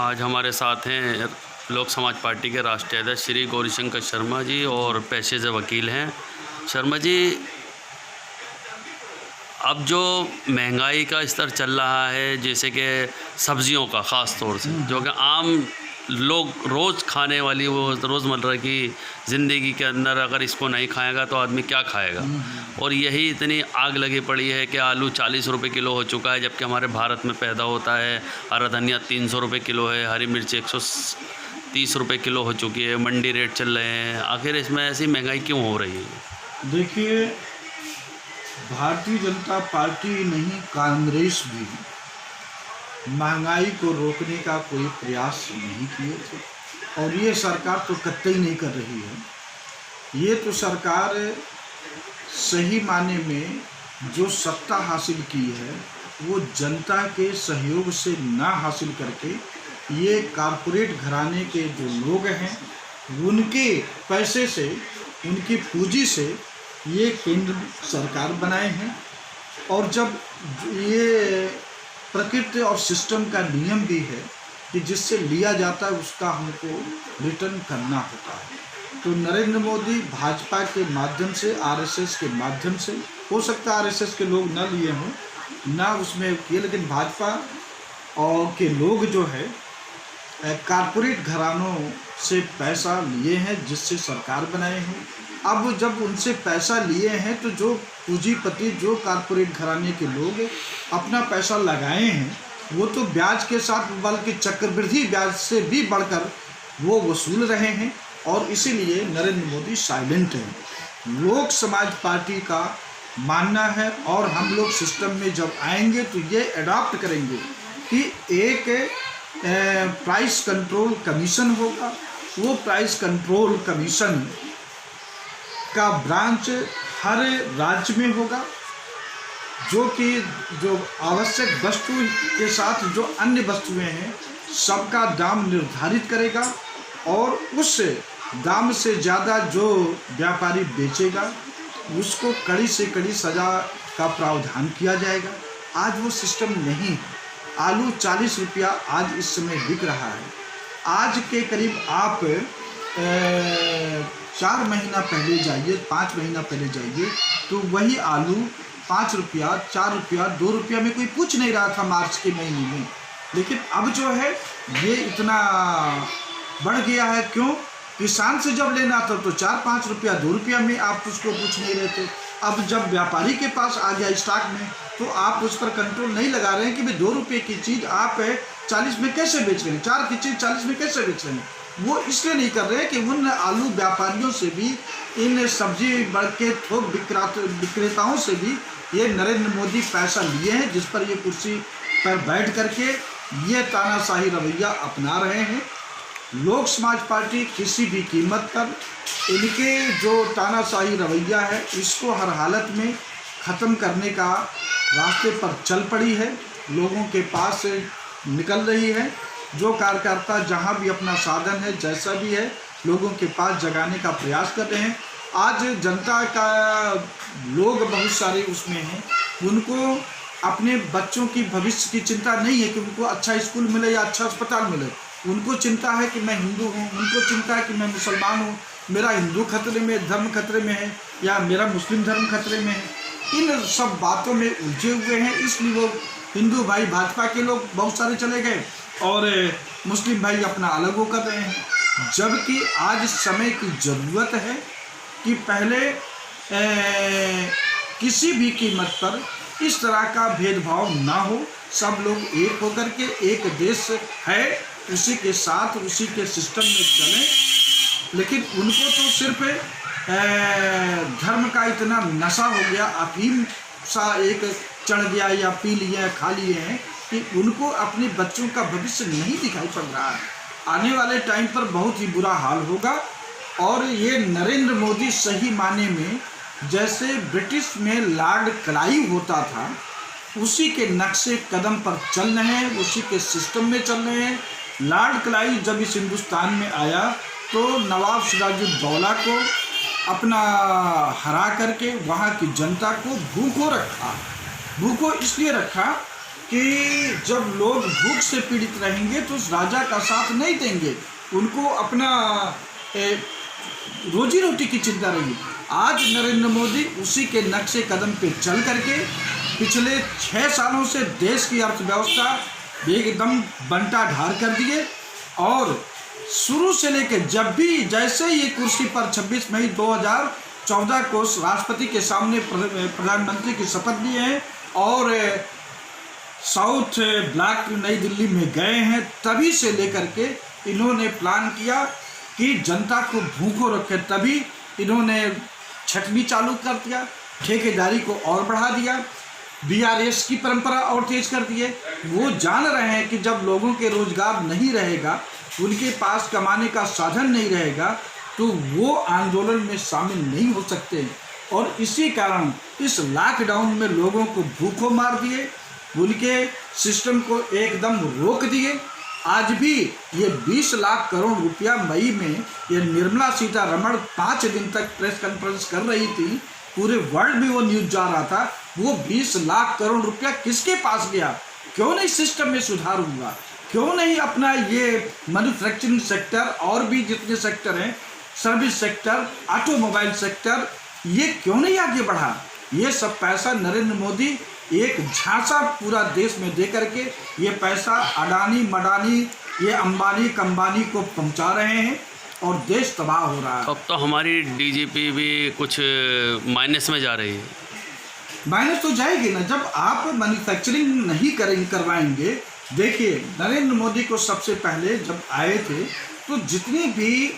आज हमारे साथ हैं लोक समाज पार्टी के राष्ट्रीय अध्यक्ष श्री गौरीशंकर शर्मा जी और पेशे से वकील हैं। शर्मा जी, अब जो महंगाई का स्तर चल रहा है, जैसे कि सब्जियों का ख़ास तौर से, जो कि आम लोग रोज़ खाने वाली वो रोज़मर्रा की ज़िंदगी के अंदर अगर इसको नहीं खाएगा तो आदमी क्या खाएगा। और यही इतनी आग लगी पड़ी है कि आलू 40 रुपये किलो हो चुका है, जबकि हमारे भारत में पैदा होता है। हरा धनिया 300 रुपये किलो है, हरी मिर्च 130 रुपये किलो हो चुकी है, मंडी रेट चल रहे हैं। आखिर इसमें ऐसी महंगाई क्यों हो रही है? देखिए, भारतीय जनता पार्टी नहीं, कांग्रेस भी महंगाई को रोकने का कोई प्रयास नहीं किए थे, और ये सरकार तो कतई नहीं कर रही है। ये तो सरकार सही माने में जो सत्ता हासिल की है वो जनता के सहयोग से ना हासिल करके ये कारपोरेट घराने के जो लोग हैं उनके पैसे से, उनकी पूंजी से ये केंद्र सरकार बनाए हैं। और जब ये प्रकृति और सिस्टम का नियम भी है कि जिससे लिया जाता है उसका हमको रिटर्न करना होता है, तो नरेंद्र मोदी भाजपा के माध्यम से, आरएसएस के माध्यम से, हो सकता है आरएसएस के लोग न लिए हों, ना उसमें किए, लेकिन भाजपा और के लोग जो है कारपोरेट घरानों से पैसा लिए हैं जिससे सरकार बनाए हैं। अब जब उनसे पैसा लिए हैं तो जो पूंजीपति, जो कारपोरेट घराने के लोग अपना पैसा लगाए हैं वो तो ब्याज के साथ, बल्कि चक्रवृद्धि ब्याज से भी बढ़कर वो वसूल रहे हैं, और इसीलिए नरेंद्र मोदी साइलेंट हैं। लोक समाज पार्टी का मानना है, और हम लोग सिस्टम में जब आएंगे तो ये अडॉप्ट करेंगे कि एक प्राइस कंट्रोल कमीशन होगा। वो प्राइस कंट्रोल कमीशन का ब्रांच हर राज्य में होगा, जो कि जो आवश्यक वस्तु के साथ जो अन्य वस्तुएं हैं सबका दाम निर्धारित करेगा, और उस दाम से ज़्यादा जो व्यापारी बेचेगा उसको कड़ी से कड़ी सज़ा का प्रावधान किया जाएगा। आज वो सिस्टम नहीं है। आलू 40 रुपया आज इस समय बिक रहा है। आज के करीब आप 4 महीना पहले जाइए, 5 महीना पहले जाइए, तो वही आलू 5 रुपया, 4 रुपया, 2 रुपया में कोई पूछ नहीं रहा था मार्च के महीने में। लेकिन अब जो है ये इतना बढ़ गया है। क्यों? किसान से जब लेना था तो 4-5 रुपया, 2 रुपया में आप उसको पूछ नहीं रहे थे। अब जब व्यापारी के पास आ गया स्टॉक में तो आप उस पर कंट्रोल नहीं लगा रहे हैं कि भाई 2 रुपये की चीज़ आप 40 में कैसे बेच रहे हैं, 4 की चीज़ 40 में कैसे बेच रहे हैं। वो इसलिए नहीं कर रहे हैं कि उन आलू व्यापारियों से भी, इन सब्जी बढ़ के थोक विक्रेताओं से भी ये नरेंद्र मोदी पैसा लिए हैं, जिस पर ये कुर्सी पर बैठ करके ये तानाशाही रवैया अपना रहे हैं। लोक समाज पार्टी किसी भी कीमत पर इनके जो तानाशाही रवैया है इसको हर हालत में ख़त्म करने का रास्ते पर चल पड़ी है, लोगों के पास निकल रही है। जो कार्यकर्ता जहां भी अपना साधन है, जैसा भी है, लोगों के पास जगाने का प्रयास कर रहे हैं। आज जनता का लोग बहुत सारे उसमें हैं, उनको अपने बच्चों की भविष्य की चिंता नहीं है कि उनको अच्छा स्कूल मिले या अच्छा अस्पताल मिले। उनको चिंता है कि मैं हिंदू हूँ, उनको चिंता है कि मैं मुसलमान हूँ, मेरा हिंदू खतरे में, धर्म खतरे में है, या मेरा मुस्लिम धर्म खतरे में है। इन सब बातों में उलझे हुए हैं, इसलिए वो हिंदू भाई भाजपा के लोग बहुत सारे चले गए और मुस्लिम भाई अपना अलग वो कर रहे हैं। जबकि आज समय की ज़रूरत है कि पहले किसी भी कीमत पर इस तरह का भेदभाव ना हो, सब लोग एक होकर के एक देश है उसी के साथ, उसी के सिस्टम में चलें। लेकिन उनको तो सिर्फ धर्म का इतना नशा हो गया, अफीम सा एक चढ़ गया या पी लिए, खा लिए हैं कि उनको अपने बच्चों का भविष्य नहीं दिखाई पड़ रहा है। आने वाले टाइम पर बहुत ही बुरा हाल होगा। और ये नरेंद्र मोदी सही माने में जैसे ब्रिटिश में लॉर्ड क्लाइव होता था उसी के नक्शे कदम पर चल रहे हैं, उसी के सिस्टम में चल रहे हैं। लॉर्ड क्लाइव जब इस हिंदुस्तान में आया तो नवाब सिराजुद्दौला को अपना हरा करके वहाँ की जनता को भूखों रखा। भूखों इसलिए रखा कि जब लोग भूख से पीड़ित रहेंगे तो उस राजा का साथ नहीं देंगे, उनको अपना रोजी रोटी की चिंता रहेगी। आज नरेंद्र मोदी उसी के नक्शे कदम पे चल करके पिछले 6 सालों से देश की अर्थव्यवस्था एकदम बंटा ढार कर दिए, और शुरू से लेकर जब भी जैसे ये कुर्सी पर 26 मई 2014 को राष्ट्रपति के सामने प्रधानमंत्री की शपथ लिए हैं और साउथ ब्लॉक नई दिल्ली में गए हैं, तभी से लेकर के इन्होंने प्लान किया कि जनता को भूखों रखे। तभी इन्होंने छटनी चालू कर दिया, ठेकेदारी को और बढ़ा दिया, बीआरएस की परंपरा और तेज कर दिए। वो जान रहे हैं कि जब लोगों के रोजगार नहीं रहेगा, उनके पास कमाने का साधन नहीं रहेगा, तो वो आंदोलन में शामिल नहीं हो सकते। और इसी कारण इस लॉकडाउन में लोगों को भूखों मार दिए, उनके सिस्टम को एकदम रोक दिए। आज भी ये 20 लाख करोड़ रुपया मई में ये निर्मला सीतारमण 5 दिन तक प्रेस कॉन्फ्रेंस कर रही थी, पूरे वर्ल्ड में वो न्यूज़ जा रहा था। वो 20 लाख करोड़ रुपया किसके पास गया? क्यों नहीं सिस्टम में सुधार हुआ? क्यों नहीं अपना ये मैन्युफैक्चरिंग सेक्टर और भी जितने सेक्टर हैं, सर्विस सेक्टर, ऑटोमोबाइल सेक्टर, ये क्यों नहीं आगे बढ़ा? ये सब पैसा नरेंद्र मोदी एक झांसा पूरा देश में दे करके ये पैसा अडानी मडानी, ये अंबानी कंबानी को पहुंचा रहे हैं और देश तबाह हो रहा है। अब तो हमारी डीजीपी भी कुछ माइनस में जा रही है। माइनस तो जाएगी ना जब आप मैन्युफैक्चरिंग नहीं करवाएंगे। देखिए, नरेंद्र मोदी को सबसे पहले जब आए थे तो जितनी भी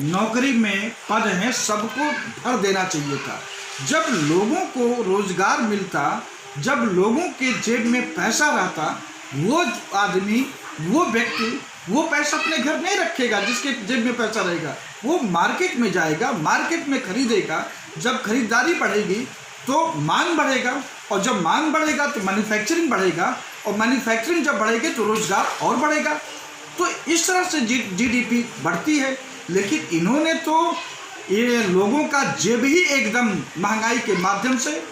नौकरी में पद हैं सबको भर देना चाहिए था। जब लोगों को रोजगार मिलता, जब लोगों के जेब में पैसा रहता, वो आदमी, वो व्यक्ति वो पैसा अपने घर नहीं रखेगा। जिसके जेब में पैसा रहेगा वो मार्केट में जाएगा, मार्केट में खरीदेगा। जब खरीदारी बढ़ेगी तो मांग बढ़ेगा, और जब मांग बढ़ेगा तो मैन्युफैक्चरिंग बढ़ेगा, और मैन्युफैक्चरिंग जब बढ़ेगी तो रोजगार और बढ़ेगा। तो इस तरह से जीडीपी बढ़ती है। लेकिन इन्होंने तो ये लोगों का जेब ही एकदम महंगाई के माध्यम से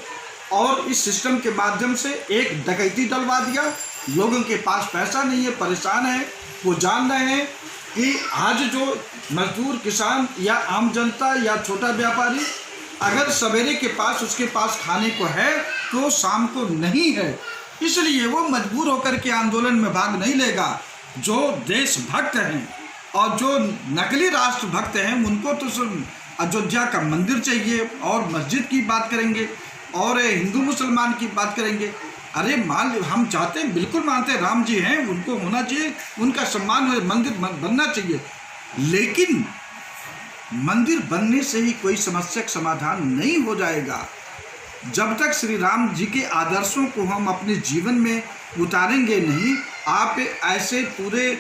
और इस सिस्टम के माध्यम से एक डकैती डलवा दिया। लोगों के पास पैसा नहीं है, परेशान है। वो जान रहे हैं कि आज जो मजदूर, किसान या आम जनता या छोटा व्यापारी, अगर सवेरे के पास उसके पास खाने को है तो शाम को नहीं है, इसलिए वो मजबूर होकर के आंदोलन में भाग नहीं लेगा। जो देशभक्त हैं और जो नकली राष्ट्रभक्त हैं उनको तो अयोध्या का मंदिर चाहिए, और मस्जिद की बात करेंगे और हिंदू मुसलमान की बात करेंगे। अरे हम चाहते हैं, बिल्कुल मानते हैं, राम जी हैं, उनको होना चाहिए, उनका सम्मान हो, मंदिर बनना चाहिए। लेकिन मंदिर बनने से ही कोई समस्या का समाधान नहीं हो जाएगा। जब तक श्री राम जी के आदर्शों को हम अपने जीवन में उतारेंगे नहीं, आप ऐसे पूरे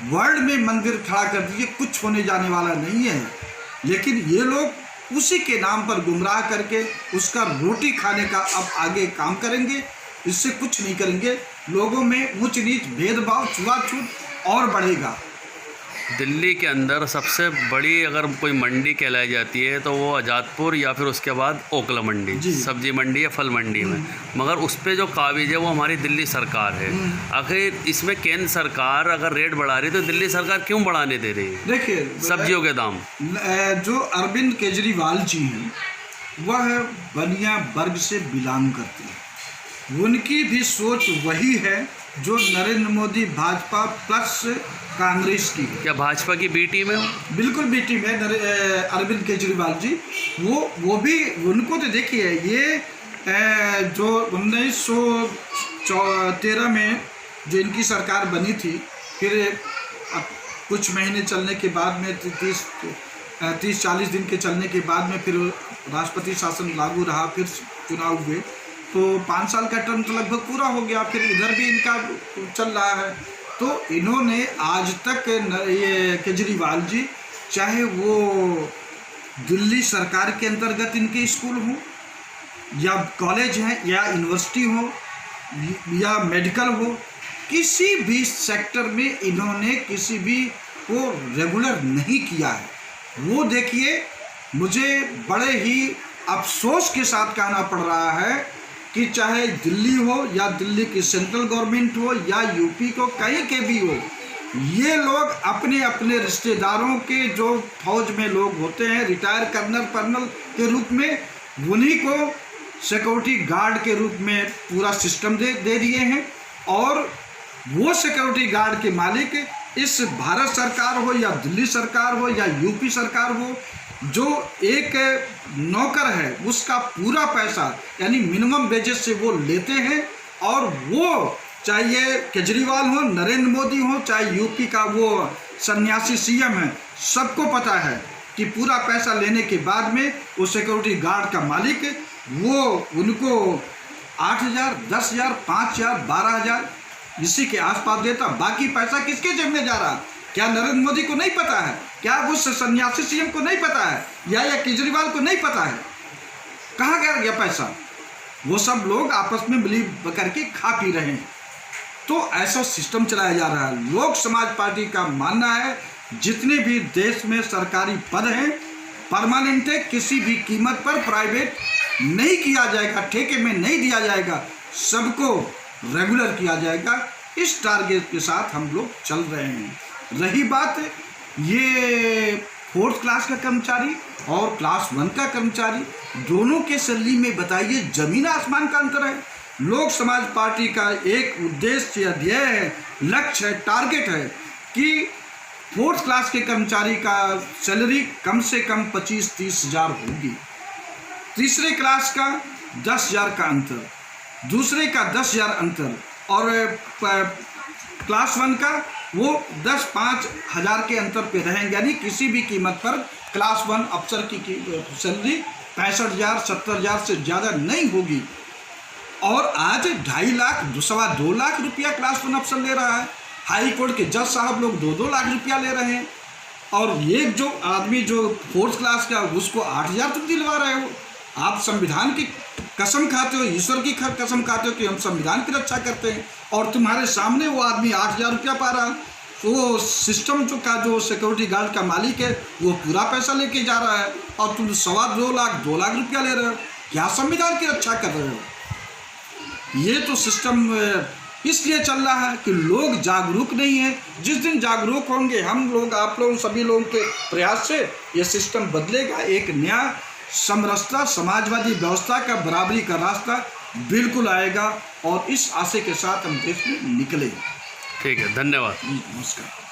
वर्ल्ड में मंदिर खड़ा कर दीजिए, कुछ होने जाने वाला नहीं है। लेकिन ये लोग उसी के नाम पर गुमराह करके उसका रोटी खाने का अब आगे काम करेंगे, इससे कुछ नहीं करेंगे। लोगों में ऊंच नीच, भेदभाव, छुआछूत और बढ़ेगा। दिल्ली के अंदर सबसे बड़ी अगर कोई मंडी कहलाई जाती है तो वो आज़ादपुर या फिर उसके बाद ओखला मंडी, सब्जी मंडी या फल मंडी में, मगर उस पर जो काबिज है वो हमारी दिल्ली सरकार है। आखिर इसमें केंद्र सरकार अगर रेट बढ़ा रही है तो दिल्ली सरकार क्यों बढ़ाने दे रही है? देखिए, सब्जियों के दाम जो अरविंद केजरीवाल जी हैं वह बनिया वर्ग से बिलोंग करते हैं। उनकी भी सोच वही है जो नरेंद्र मोदी भाजपा प्लस कांग्रेस की। क्या भाजपा की बी टीम है? बिल्कुल बी टीम है अरविंद केजरीवाल जी। वो भी, उनको तो देखिए, ये जो 1913 में जो इनकी सरकार बनी थी, फिर कुछ महीने चलने के बाद में 30-40 दिन के चलने के बाद में फिर राष्ट्रपति शासन लागू रहा, फिर चुनाव हुए, तो 5 साल का टर्म तो लगभग पूरा हो गया। फिर इधर भी इनका चल रहा है। तो इन्होंने आज तक, ये केजरीवाल जी, चाहे वो दिल्ली सरकार के अंतर्गत इनके स्कूल हो या कॉलेज हैं या यूनिवर्सिटी हो या मेडिकल हो, किसी भी सेक्टर में इन्होंने किसी भी को रेगुलर नहीं किया है। वो देखिए, मुझे बड़े ही अफसोस के साथ कहना पड़ रहा है कि चाहे दिल्ली हो या दिल्ली की सेंट्रल गवर्नमेंट हो या यूपी को कहीं के भी हो, ये लोग अपने अपने रिश्तेदारों के जो फौज में लोग होते हैं रिटायर कर्नल के रूप में, उन्हीं को सिक्योरिटी गार्ड के रूप में पूरा सिस्टम दे दिए हैं। और वो सिक्योरिटी गार्ड के मालिक इस भारत सरकार हो या दिल्ली सरकार हो या यूपी सरकार हो, जो एक नौकर है उसका पूरा पैसा यानी मिनिमम वेजेस से वो लेते हैं। और वो चाहे केजरीवाल हो, नरेंद्र मोदी हो, चाहे यूपी का वो सन्यासी सीएम है, सबको पता है कि पूरा पैसा लेने के बाद में वो सिक्योरिटी गार्ड का मालिक वो उनको 8,000, 10,000, 5,000, 12,000 इसी के आसपास देता। बाकी पैसा किसके जेब में जा रहा? क्या नरेंद्र मोदी को नहीं पता है? क्या उस सन्यासी सीएम को नहीं पता है? या केजरीवाल को नहीं पता है? कहाँ गया पैसा? वो सब लोग आपस में मिली करके खा पी रहे हैं। तो ऐसा सिस्टम चलाया जा रहा है। लोक समाज पार्टी का मानना है जितने भी देश में सरकारी पद हैं परमानेंट है, किसी भी कीमत पर प्राइवेट नहीं किया जाएगा, ठेके में नहीं दिया जाएगा, सबको रेगुलर किया जाएगा। इस टारगेट के साथ हम लोग चल रहे हैं। रही बात ये 4th क्लास का कर्मचारी और क्लास 1 का कर्मचारी, दोनों के सैलरी में बताइए जमीन आसमान का अंतर है। लोक समाज पार्टी का एक उद्देश्य ध्येय है, लक्ष्य है, टारगेट है कि 4th क्लास के कर्मचारी का सैलरी कम से कम 25-30 हज़ार होगी। तीसरे क्लास का 10,000 का अंतर, दूसरे का 10,000 अंतर, और क्लास 1 का वो 10-5 हज़ार के अंतर पे रहेंगे। यानी किसी भी कीमत पर क्लास 1 अफसर की सैलरी 65,000, 70,000 से ज़्यादा नहीं होगी। और आज 2.5 लाख, 2.25 लाख रुपया क्लास 1 अफसर ले रहा है। हाई कोर्ट के जज साहब लोग 2-2 लाख रुपया ले रहे हैं। और ये जो आदमी जो 4th क्लास का उसको 8,000 तक दिलवा रहे हो। आप संविधान की कसम खाते हो, ईश्वर की कसम खाते हो कि हम संविधान की रक्षा करते हैं, और तुम्हारे सामने वो आदमी 8,000 रुपया पा रहा है। तो वो सिस्टम जो सिक्योरिटी गार्ड का मालिक है वो पूरा पैसा लेके जा रहा है, और तुम 2.25 लाख, 2 लाख रुपया ले रहे हो। क्या संविधान की रक्षा कर रहे हो? ये तो सिस्टम इसलिए चल रहा है कि लोग जागरूक नहीं है। जिस दिन जागरूक होंगे हम लोग, आप लोग, सभी लोगों के प्रयास से ये सिस्टम बदलेगा। एक नया समरसता, समाजवादी व्यवस्था का, बराबरी का रास्ता बिल्कुल आएगा, और इस आशय के साथ हम देश में निकलेंगे। ठीक है, धन्यवाद। नमस्कार।